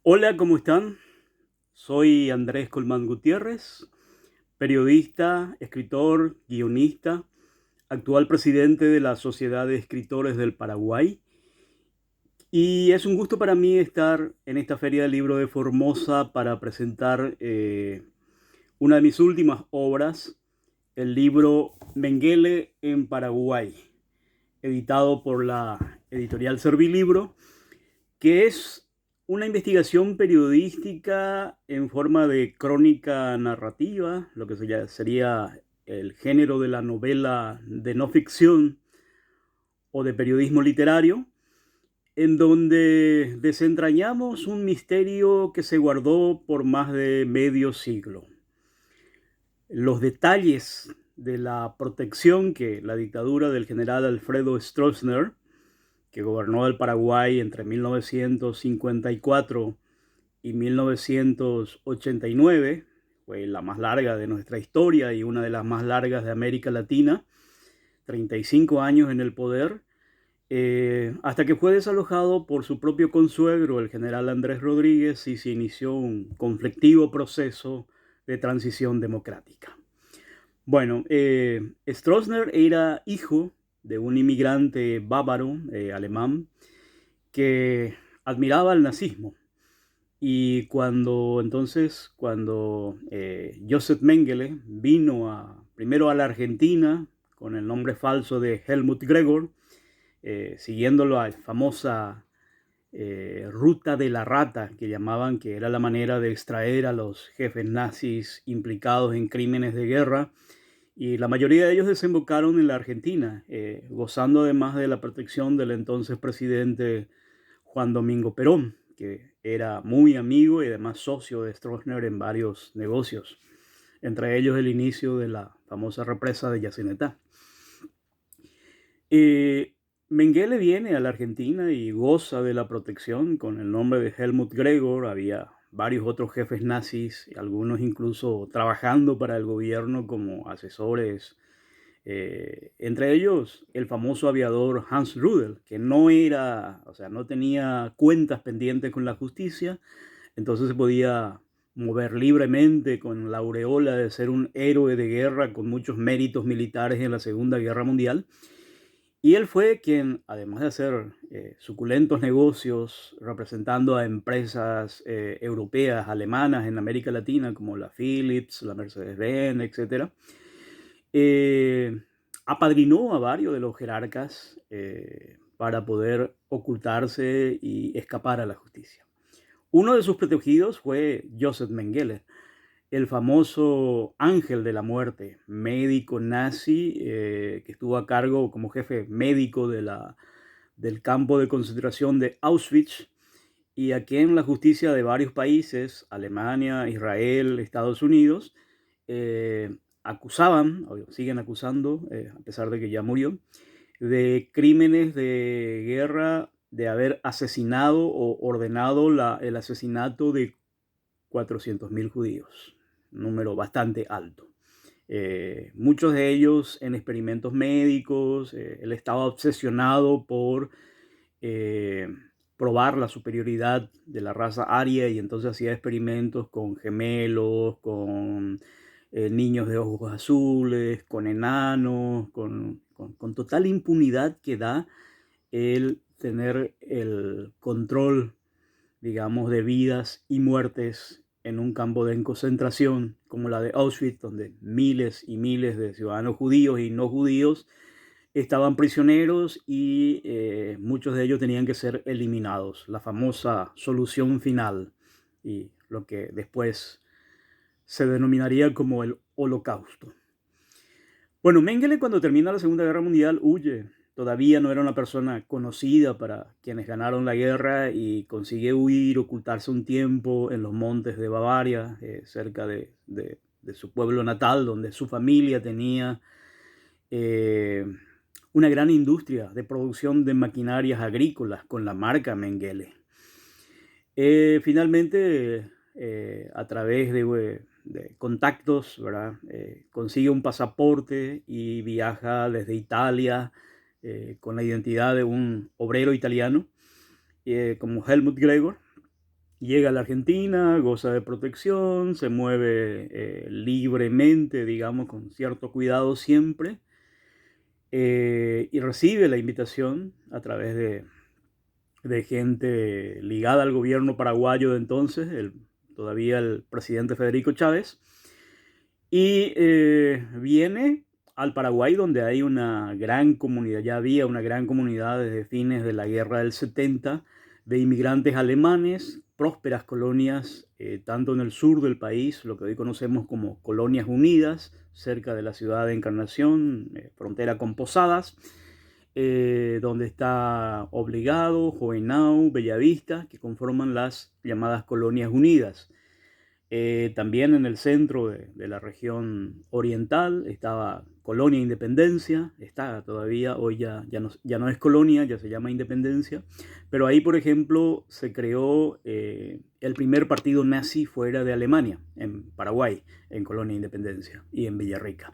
Hola, ¿cómo están? Soy Andrés Colmán Gutiérrez, periodista, escritor, guionista, actual presidente de la Sociedad de Escritores del Paraguay. Y es un gusto para mí estar en esta Feria del Libro de Formosa para presentar una de mis últimas obras, el libro Mengele en Paraguay, editado por la editorial Servilibro, que es una investigación periodística en forma de crónica narrativa, lo que sería el género de la novela de no ficción o de periodismo literario, en donde desentrañamos un misterio que se guardó por más de medio siglo. Los detalles de la protección que la dictadura del general Alfredo Stroessner, que gobernó el Paraguay entre 1954 y 1989, fue la más larga de nuestra historia y una de las más largas de América Latina, 35 años en el poder, hasta que fue desalojado por su propio consuegro, el general Andrés Rodríguez, y se inició un conflictivo proceso de transición democrática. Bueno, Stroessner era hijo de un inmigrante bávaro, alemán, que admiraba el nazismo. Y cuando Joseph Mengele vino primero a la Argentina con el nombre falso de Helmut Gregor, siguiendo la famosa ruta de la rata que llamaban, que era la manera de extraer a los jefes nazis implicados en crímenes de guerra, y la mayoría de ellos desembocaron en la Argentina, gozando además de la protección del entonces presidente Juan Domingo Perón, que era muy amigo y además socio de Stroessner en varios negocios, entre ellos el inicio de la famosa represa de Yacinetá. Eh, Mengele viene a la Argentina y goza de la protección con el nombre de Helmut Gregor. Había varios otros jefes nazis, algunos incluso trabajando para el gobierno como asesores, entre ellos el famoso aviador Hans Rudel, que no tenía cuentas pendientes con la justicia, entonces se podía mover libremente con la aureola de ser un héroe de guerra con muchos méritos militares en la Segunda Guerra Mundial. Y él fue quien, además de hacer suculentos negocios representando a empresas europeas, alemanas en América Latina, como la Philips, la Mercedes-Benz, etcétera, eh, apadrinó a varios de los jerarcas para poder ocultarse y escapar a la justicia. Uno de sus protegidos fue Joseph Mengele, el famoso ángel de la muerte, médico nazi que estuvo a cargo como jefe médico del campo de concentración de Auschwitz, y a quien la justicia de varios países, Alemania, Israel, Estados Unidos, acusaban, o siguen acusando, a pesar de que ya murió, de crímenes de guerra, de haber asesinado o ordenado el asesinato de 400.000 judíos, un número bastante alto. Muchos de ellos en experimentos médicos. Él estaba obsesionado por eh, probar la superioridad de la raza aria, y entonces hacía experimentos con gemelos, con niños de ojos azules, con enanos, con total impunidad que da el tener el control, digamos, de vidas y muertes en un campo de concentración como la de Auschwitz, donde miles y miles de ciudadanos judíos y no judíos estaban prisioneros, y muchos de ellos tenían que ser eliminados. La famosa solución final, y lo que después se denominaría como el Holocausto. Bueno, Mengele, cuando termina la Segunda Guerra Mundial, huye. Todavía no era una persona conocida para quienes ganaron la guerra, y consigue huir, ocultarse un tiempo en los montes de Bavaria, cerca de su pueblo natal, donde su familia tenía eh, una gran industria de producción de maquinarias agrícolas con la marca Mengele. Finalmente, a través de contactos, ¿verdad? Consigue un pasaporte y viaja desde Italia con la identidad de un obrero italiano como Helmut Gregor, llega a la Argentina, goza de protección, se mueve libremente, digamos, con cierto cuidado siempre, y recibe la invitación a través de gente ligada al gobierno paraguayo de entonces, todavía el presidente Federico Chávez, y viene al Paraguay, donde hay una gran comunidad, ya había una gran comunidad desde fines de la guerra del 70 de inmigrantes alemanes, prósperas colonias, tanto en el sur del país, lo que hoy conocemos como Colonias Unidas, cerca de la ciudad de Encarnación, frontera con Posadas, donde está Obligado, Jovenau, Bellavista, que conforman las llamadas Colonias Unidas. También en el centro de la región oriental estaba Colonia Independencia, está todavía, hoy ya no es colonia, ya se llama Independencia, pero ahí, por ejemplo, se creó el primer partido nazi fuera de Alemania, en Paraguay, en Colonia Independencia y en Villarrica.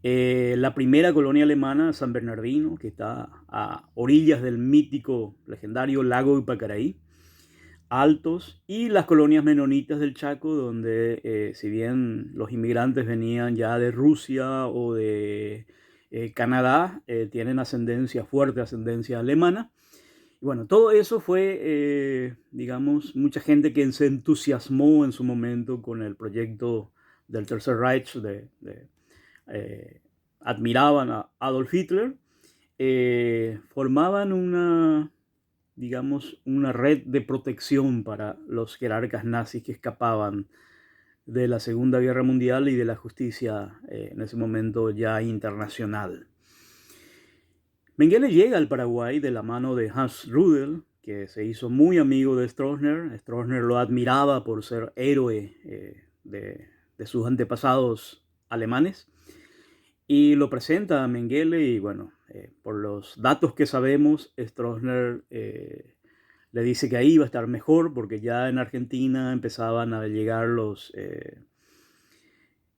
La primera colonia alemana, San Bernardino, que está a orillas del mítico, legendario lago Ipacaraí, Altos, y las colonias menonitas del Chaco, donde si bien los inmigrantes venían ya de Rusia o de Canadá, tienen ascendencia, fuerte ascendencia alemana. Y bueno, todo eso fue, digamos, mucha gente que se entusiasmó en su momento con el proyecto del Tercer Reich, admiraban a Adolf Hitler, formaban digamos, una red de protección para los jerarcas nazis que escapaban de la Segunda Guerra Mundial y de la justicia en ese momento ya internacional. Mengele llega al Paraguay de la mano de Hans Rudel, que se hizo muy amigo de Stroessner. Stroessner lo admiraba por ser héroe de sus antepasados alemanes, y lo presenta a Mengele. Y bueno, por los datos que sabemos, Stroessner le dice que ahí iba a estar mejor, porque ya en Argentina empezaban a llegar los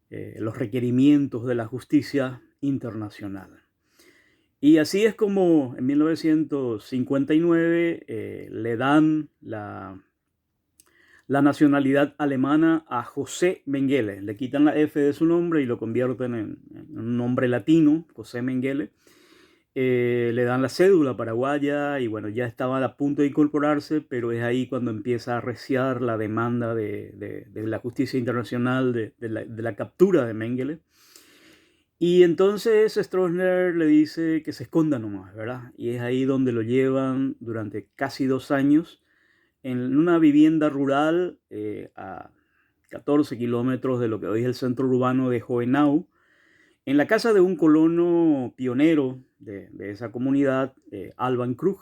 requerimientos de la justicia internacional. Y así es como en 1959 le dan la nacionalidad alemana a José Mengele. Le quitan la F de su nombre y lo convierten en un nombre latino, José Mengele. Le dan la cédula paraguaya y bueno, ya estaba a punto de incorporarse, pero es ahí cuando empieza a arreciar la demanda de la justicia internacional de la captura de Mengele. Y entonces Stroessner le dice que se esconda nomás, ¿verdad? Y es ahí donde lo llevan durante casi 2 años en una vivienda rural a 14 kilómetros de lo que hoy es el centro urbano de Jovenau, en la casa de un colono pionero de esa comunidad, Alban Krug,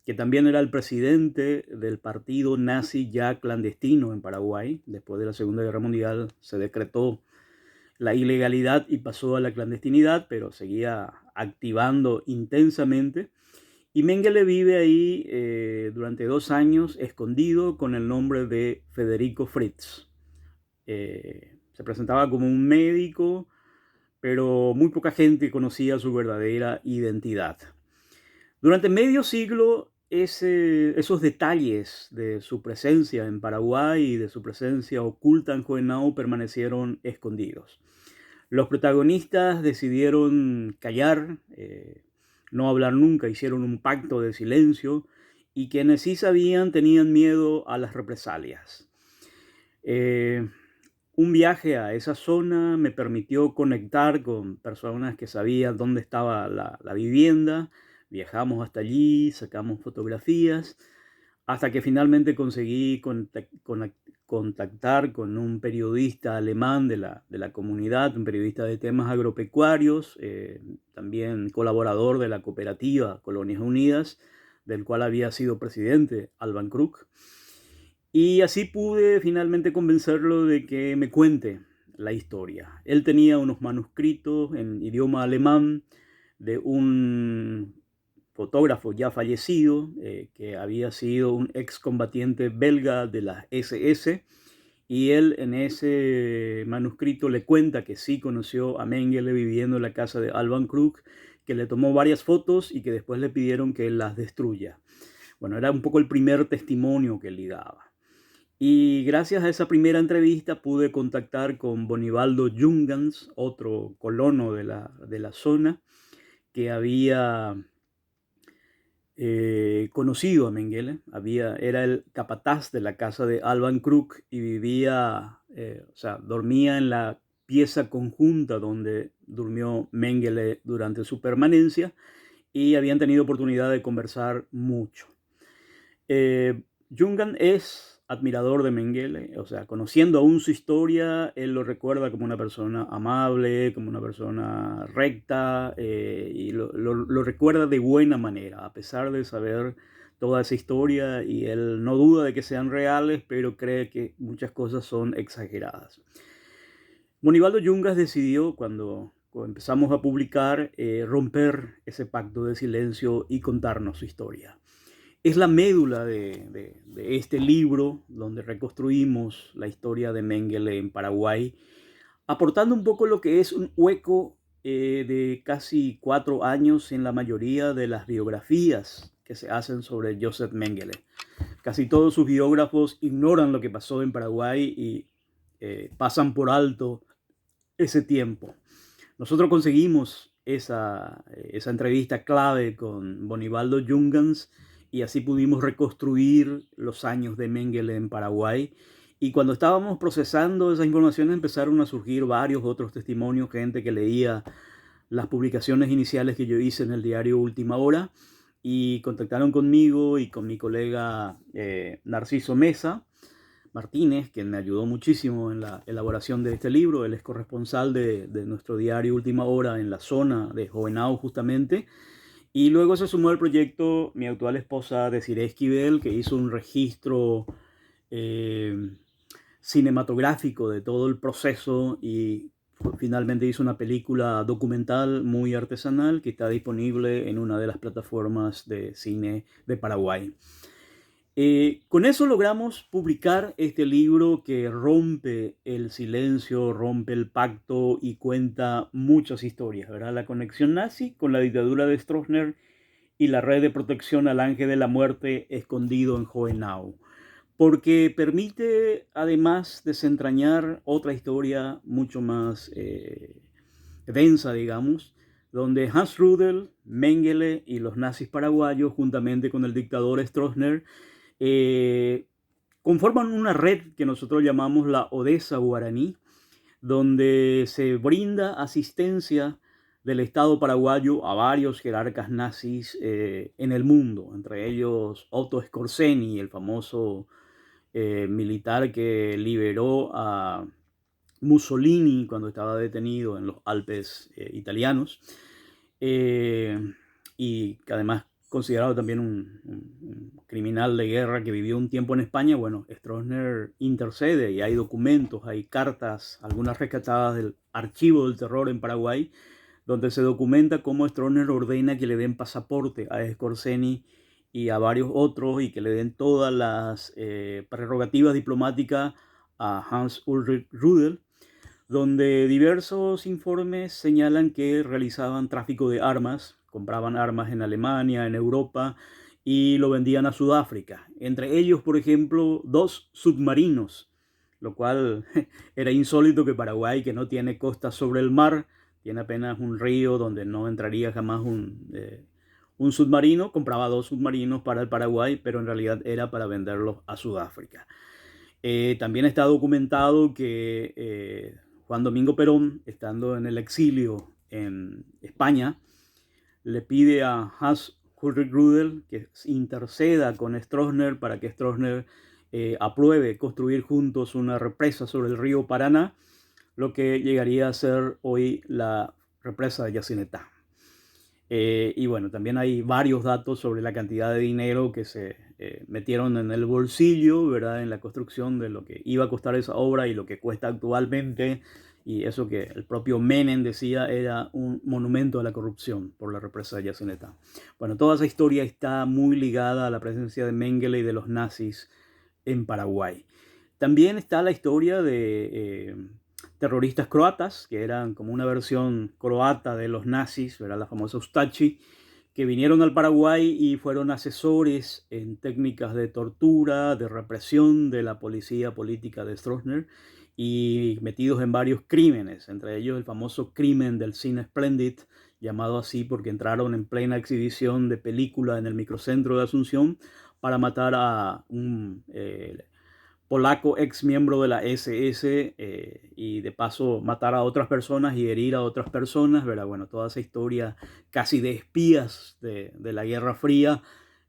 que también era el presidente del partido nazi ya clandestino en Paraguay. Después de la Segunda Guerra Mundial se decretó la ilegalidad y pasó a la clandestinidad, pero seguía activando intensamente. Y Mengele vive ahí durante 2 años escondido con el nombre de Federico Fritz. Se presentaba como un médico, pero muy poca gente conocía su verdadera identidad. Durante medio siglo, esos detalles de su presencia en Paraguay y de su presencia oculta en Jovenau permanecieron escondidos. Los protagonistas decidieron callar, no hablar nunca, hicieron un pacto de silencio, y quienes sí sabían tenían miedo a las represalias. Un viaje a esa zona me permitió conectar con personas que sabían dónde estaba la vivienda. Viajamos hasta allí, sacamos fotografías, hasta que finalmente conseguí contactar con un periodista alemán de la comunidad, un periodista de temas agropecuarios, también colaborador de la cooperativa Colonias Unidas, del cual había sido presidente Alban Krug. Y así pude finalmente convencerlo de que me cuente la historia. Él tenía unos manuscritos en idioma alemán de un fotógrafo ya fallecido, que había sido un excombatiente belga de la SS, y él en ese manuscrito le cuenta que sí conoció a Mengele viviendo en la casa de Alban Krug, que le tomó varias fotos y que después le pidieron que él las destruya. Bueno, era un poco el primer testimonio que él daba. Y gracias a esa primera entrevista pude contactar con Bonibaldo Jungans, otro colono de la zona, que había conocido a Mengele. Era el capataz de la casa de Alban Krug y vivía, o sea, dormía en la pieza conjunta donde durmió Mengele durante su permanencia y habían tenido oportunidad de conversar mucho. Jungan es admirador de Mengele, o sea, conociendo aún su historia, él lo recuerda como una persona amable, como una persona recta, y lo recuerda de buena manera, a pesar de saber toda esa historia, y él no duda de que sean reales, pero cree que muchas cosas son exageradas. Monivaldo Yungas decidió, cuando empezamos a publicar, romper ese pacto de silencio y contarnos su historia. Es la médula de este libro donde reconstruimos la historia de Mengele en Paraguay, aportando un poco lo que es un hueco de casi 4 años en la mayoría de las biografías que se hacen sobre Joseph Mengele. Casi todos sus biógrafos ignoran lo que pasó en Paraguay y pasan por alto ese tiempo. Nosotros conseguimos esa entrevista clave con Bonibaldo Jungans y así pudimos reconstruir los años de Mengele en Paraguay. Y cuando estábamos procesando esas informaciones empezaron a surgir varios otros testimonios, gente que leía las publicaciones iniciales que yo hice en el diario Última Hora y contactaron conmigo y con mi colega Narciso Mesa Martínez, quien me ayudó muchísimo en la elaboración de este libro. Él es corresponsal de nuestro diario Última Hora en la zona de Jovenau justamente. Y luego se sumó al proyecto mi actual esposa Desiree Esquivel, que hizo un registro eh, cinematográfico de todo el proceso y finalmente hizo una película documental muy artesanal que está disponible en una de las plataformas de cine de Paraguay. Con eso logramos publicar este libro que rompe el silencio, rompe el pacto y cuenta muchas historias, ¿verdad? La conexión nazi con la dictadura de Stroessner y la red de protección al ángel de la muerte escondido en Hohenau, porque permite además desentrañar otra historia mucho más densa, digamos, donde Hans Rudel, Mengele y los nazis paraguayos, juntamente con el dictador Stroessner, eh, conforman una red que nosotros llamamos la Odessa guaraní, donde se brinda asistencia del Estado paraguayo a varios jerarcas nazis en el mundo, entre ellos Otto Skorzeny, el famoso militar que liberó a Mussolini cuando estaba detenido en los Alpes italianos, eh, y que además considerado también un criminal de guerra que vivió un tiempo en España. Bueno, Stroessner intercede y hay documentos, hay cartas, algunas rescatadas del archivo del terror en Paraguay, donde se documenta cómo Stroessner ordena que le den pasaporte a Skorzeny y a varios otros y que le den todas las prerrogativas diplomáticas a Hans Ulrich Rudel, donde diversos informes señalan que realizaban tráfico de armas, compraban armas en Alemania, en Europa, y lo vendían a Sudáfrica. Entre ellos, por ejemplo, 2 submarinos, lo cual era insólito que Paraguay, que no tiene costa sobre el mar, tiene apenas un río donde no entraría jamás un submarino, compraba 2 submarinos para el Paraguay, pero en realidad era para venderlos a Sudáfrica. También está documentado que Juan Domingo Perón, estando en el exilio en España, le pide a Hans Ulrich Rudel que interceda con Stroessner para que Stroessner apruebe construir juntos una represa sobre el río Paraná, lo que llegaría a ser hoy la represa de Yacinetá. Y bueno, también hay varios datos sobre la cantidad de dinero que se metieron en el bolsillo, ¿verdad? En la construcción de lo que iba a costar esa obra y lo que cuesta actualmente. Y eso que el propio Menem decía era un monumento a la corrupción por la represa de Yacinetá. Bueno, toda esa historia está muy ligada a la presencia de Mengele y de los nazis en Paraguay. También está la historia de terroristas croatas, que eran como una versión croata de los nazis, era la famosa Ustachi, que vinieron al Paraguay y fueron asesores en técnicas de tortura, de represión de la policía política de Stroessner y metidos en varios crímenes, entre ellos el famoso crimen del cine Splendid, llamado así porque entraron en plena exhibición de película en el microcentro de Asunción para matar a un polaco ex miembro de la SS y de paso matar a otras personas y herir a otras personas, ¿verdad? Bueno, toda esa historia casi de espías de la Guerra Fría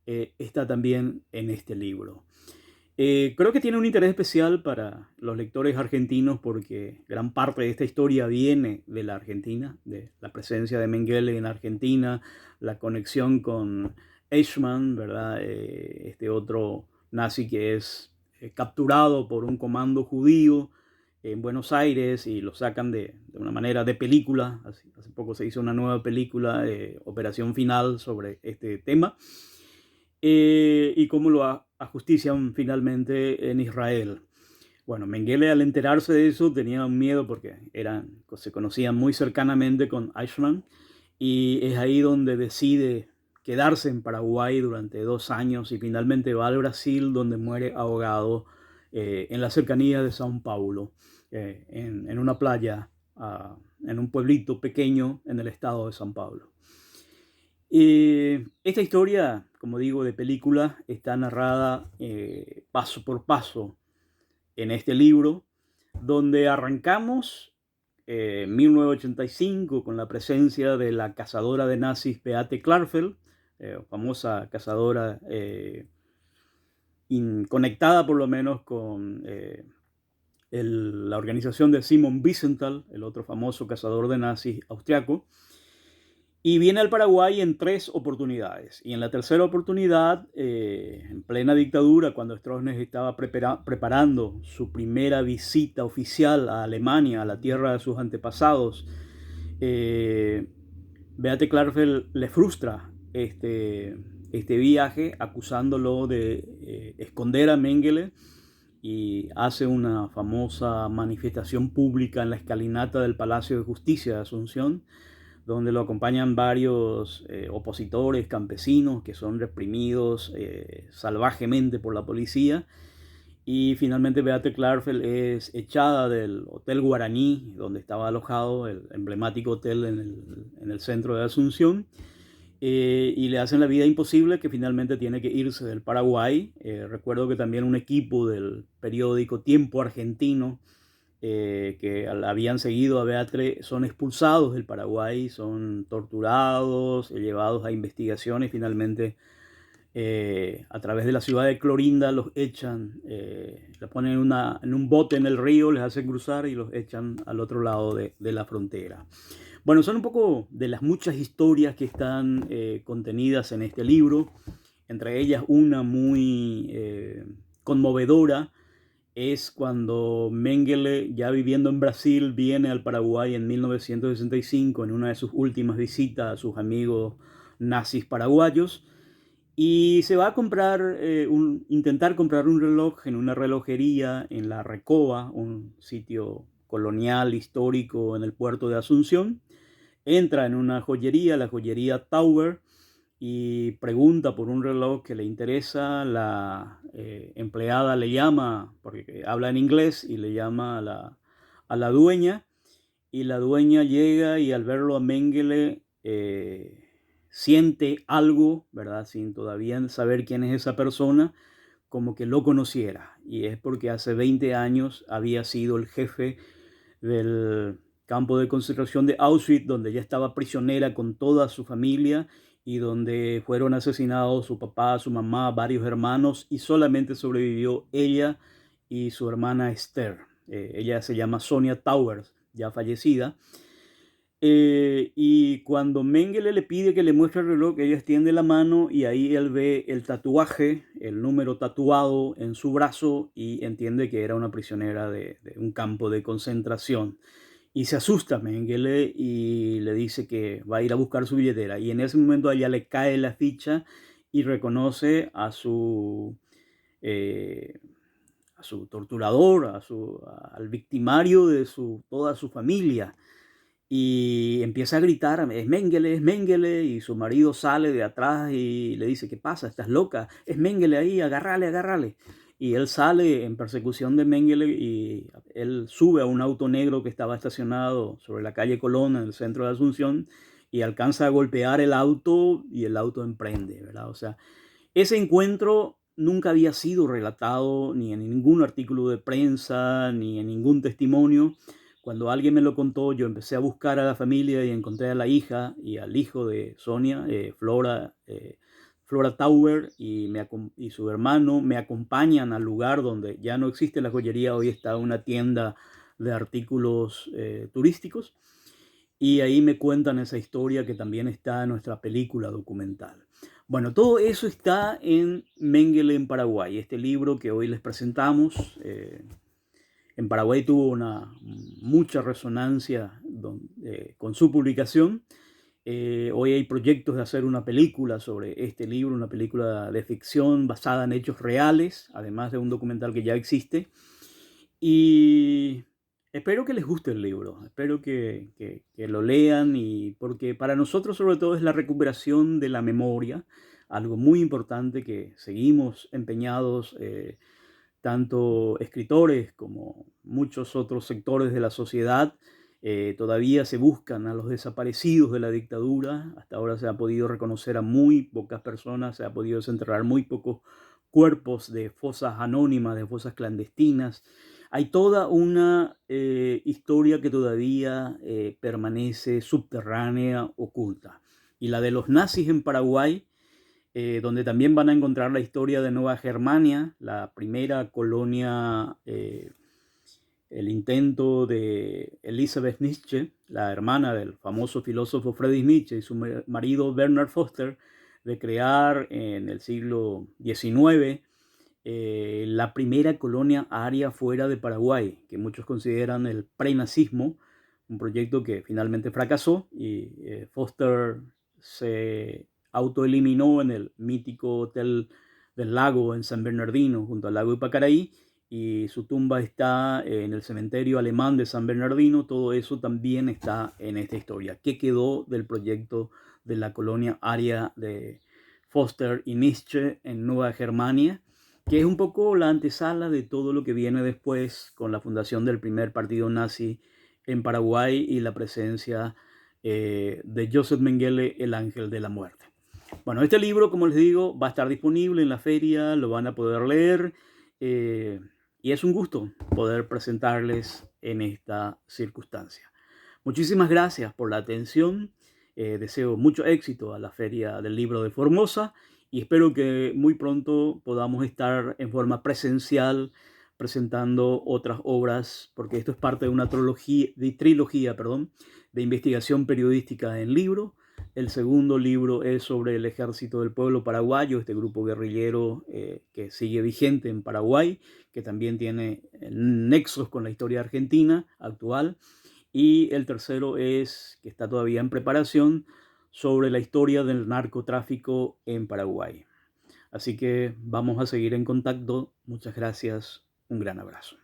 está también en este libro. Creo que tiene un interés especial para los lectores argentinos porque gran parte de esta historia viene de la Argentina, de la presencia de Mengele en Argentina, la conexión con Eichmann, ¿verdad? Este otro nazi que es capturado por un comando judío en Buenos Aires y lo sacan de una manera de película. Hace poco se hizo una nueva película, Operación Final, sobre este tema. Y cómo lo ajustician finalmente en Israel. Bueno, Mengele al enterarse de eso tenía un miedo porque se conocían muy cercanamente con Eichmann y es ahí donde decide quedarse en Paraguay durante 2 años y finalmente va al Brasil donde muere ahogado en la cercanía de São Paulo, en una playa, en un pueblito pequeño en el estado de São Paulo. Esta historia, como digo, de película, está narrada paso por paso en este libro, donde arrancamos en 1985 con la presencia de la cazadora de nazis Beate Klarfeld, famosa cazadora conectada por lo menos con la organización de Simon Wiesenthal, el otro famoso cazador de nazis austriaco. Y viene al Paraguay en 3 oportunidades. Y en la tercera oportunidad, en plena dictadura, cuando Stroessner estaba preparando su primera visita oficial a Alemania, a la tierra de sus antepasados, Beate Klarfeld le frustra este viaje, acusándolo de esconder a Mengele, y hace una famosa manifestación pública en la escalinata del Palacio de Justicia de Asunción, donde lo acompañan varios opositores campesinos que son reprimidos salvajemente por la policía. Y finalmente Beate Klarfeld es echada del Hotel Guaraní, donde estaba alojado, el emblemático hotel en el centro de Asunción, y le hacen la vida imposible, que finalmente tiene que irse del Paraguay. Recuerdo que también un equipo del periódico Tiempo Argentino que habían seguido a Beate son expulsados del Paraguay, son torturados, llevados a investigaciones, finalmente a través de la ciudad de Clorinda los echan, los ponen en un bote en el río, les hacen cruzar y los echan al otro lado de la frontera. Bueno, son un poco de las muchas historias que están contenidas en este libro, entre ellas una muy conmovedora, es cuando Mengele, ya viviendo en Brasil, viene al Paraguay en 1965 en una de sus últimas visitas a sus amigos nazis paraguayos, y se va a comprar, intentar comprar un reloj en una relojería en La Recoba, un sitio colonial histórico en el puerto de Asunción. Entra en una joyería, la joyería Tower, y pregunta por un reloj que le interesa. La empleada le llama, porque habla en inglés, y le llama a la dueña, y la dueña llega y al verlo a Mengele siente algo, ¿verdad? Sin todavía saber quién es esa persona, como que lo conociera, y es porque hace 20 años había sido el jefe del campo de concentración de Auschwitz, donde ella estaba prisionera con toda su familia y donde fueron asesinados su papá, su mamá, varios hermanos, y solamente sobrevivió ella y su hermana Esther. Ella se llama Sonia Towers, ya fallecida. Y cuando Mengele le pide que le muestre el reloj, ella extiende la mano y ahí él ve el tatuaje, el número tatuado en su brazo, y entiende que era una prisionera de un campo de concentración. Y se asusta Mengele y le dice que va a ir a buscar su billetera. Y en ese momento a ella le cae la ficha y reconoce eh, a su torturador, al victimario de toda su familia. y empieza a gritar, es Mengele, y su marido sale de atrás y le dice, ¿qué pasa? ¿Estás loca? Es Mengele ahí, agárrale, agárrale. Y él sale en persecución de Mengele y él sube a un auto negro que estaba estacionado sobre la calle Colón, en el centro de Asunción, y alcanza a golpear el auto y el auto emprende, ¿verdad? O sea, ese encuentro nunca había sido relatado ni en ningún artículo de prensa, ni en ningún testimonio. Cuando alguien me lo contó, yo empecé a buscar a la familia y encontré a la hija y al hijo de Sonia, Flora Tauber, y su hermano me acompañan al lugar donde ya no existe la joyería, hoy está una tienda de artículos turísticos. Y ahí me cuentan esa historia que también está en nuestra película documental. Bueno, todo eso está en Mengele en Paraguay, este libro que hoy les presentamos. En Paraguay tuvo mucha resonancia con su publicación. Hoy hay proyectos de hacer una película sobre este libro, una película de ficción basada en hechos reales, además de un documental que ya existe. Y espero que les guste el libro, espero que lo lean, y porque para nosotros sobre todo es la recuperación de la memoria, algo muy importante que seguimos empeñados, tanto escritores como muchos otros sectores de la sociedad. Todavía se buscan a los desaparecidos de la dictadura. Hasta ahora se ha podido reconocer a muy pocas personas, se ha podido desenterrar muy pocos cuerpos de fosas anónimas, de fosas clandestinas. Hay toda una historia que todavía permanece subterránea, oculta. Y la de los nazis en Paraguay, donde también van a encontrar la historia de Nueva Germania, la primera colonia, el intento de Elisabeth Nietzsche, la hermana del famoso filósofo Friedrich Nietzsche, y su marido Bernard Foster, de crear en el siglo XIX la primera colonia aria fuera de Paraguay, que muchos consideran el prenazismo, un proyecto que finalmente fracasó, y Foster se autoeliminó en el mítico Hotel del Lago en San Bernardino, junto al lago Ipacaraí, y su tumba está en el cementerio alemán de San Bernardino. Todo eso también está en esta historia. ¿Qué quedó del proyecto de la colonia aria de Foster y Nietzsche en Nueva Germania? Que es un poco la antesala de todo lo que viene después con la fundación del primer partido nazi en Paraguay y la presencia de Joseph Mengele, el ángel de la muerte. Bueno, este libro, como les digo, va a estar disponible en la feria, lo van a poder leer, y es un gusto poder presentarles en esta circunstancia. Muchísimas gracias por la atención. Deseo mucho éxito a la Feria del Libro de Formosa y espero que muy pronto podamos estar en forma presencial presentando otras obras, porque esto es parte de una trilogía de investigación periodística en libro. El segundo libro es sobre el Ejército del Pueblo Paraguayo, este grupo guerrillero que sigue vigente en Paraguay, que también tiene nexos con la historia argentina actual. Y el tercero es, que está todavía en preparación, sobre la historia del narcotráfico en Paraguay. Así que vamos a seguir en contacto. Muchas gracias. Un gran abrazo.